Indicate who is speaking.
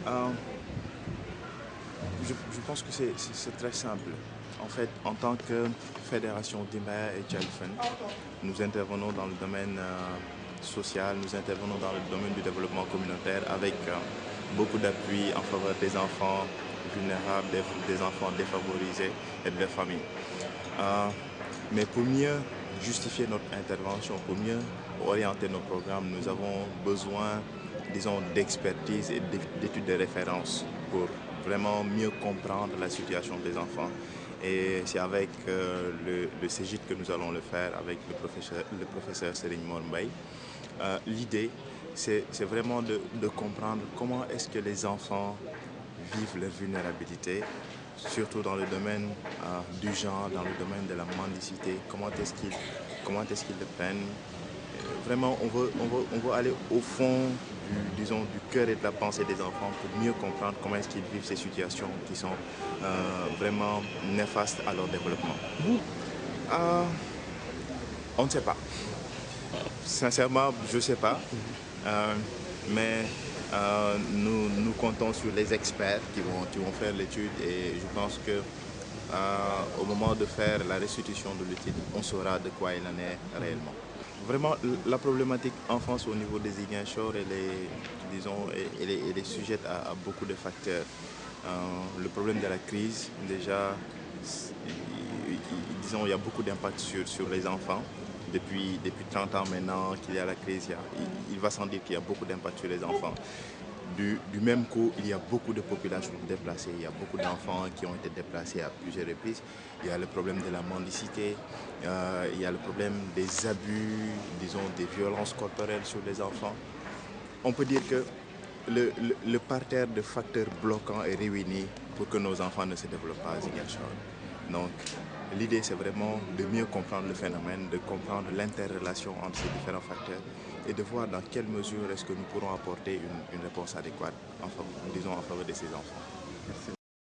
Speaker 1: Euh, je pense que c'est très simple. En fait, en tant que Fédération Dimbaaya et Child Fund, nous intervenons dans le domaine social, nous intervenons dans le domaine du développement communautaire avec beaucoup d'appui en faveur des enfants vulnérables, des enfants défavorisés et de leurs familles. Euh, mais pour mieux justifier notre intervention, pour mieux orienter nos programmes, nous avons besoin, disons, d'expertise et d'études de référence pour vraiment mieux comprendre la situation des enfants. Et c'est avec le CEGID que nous allons le faire, avec le professeur Serigne Mor Mbaye. L'idée, c'est vraiment de comprendre comment est-ce que les enfants vivent leur vulnérabilité, surtout dans le domaine du genre, dans le domaine de la mendicité, comment est-ce qu'ils le prennent. Vraiment, on veut aller au fond disons, du cœur et de la pensée des enfants pour mieux comprendre comment est-ce qu'ils vivent ces situations qui sont vraiment néfastes à leur développement. Euh, on ne sait pas. Sincèrement, je ne sais pas. Euh, mais nous comptons sur les experts qui vont faire l'étude et je pense que au moment de faire la restitution de l'étude, on saura de quoi il en est réellement. Vraiment, la problématique enfance au niveau des Ziguinchor, disons, elle est sujette à beaucoup de facteurs. Le problème de la crise, déjà, disons, il y a beaucoup d'impact sur les enfants. Depuis 30 ans maintenant qu'il y a la crise, il va sans dire qu'il y a beaucoup d'impact sur les enfants. Du même coup, il y a beaucoup de populations déplacées, il y a beaucoup d'enfants qui ont été déplacés à plusieurs reprises. Il y a le problème de la mendicité, il y a le problème des abus, disons, des violences corporelles sur les enfants. On peut dire que le parterre de facteurs bloquants est réuni pour que nos enfants ne se développent pas à Ziguinchor. Donc, l'idée, c'est vraiment de mieux comprendre le phénomène, de comprendre l'interrelation entre ces différents facteurs et de voir dans quelle mesure est-ce que nous pourrons apporter une réponse adéquate, disons, en faveur de ces enfants.
Speaker 2: Merci.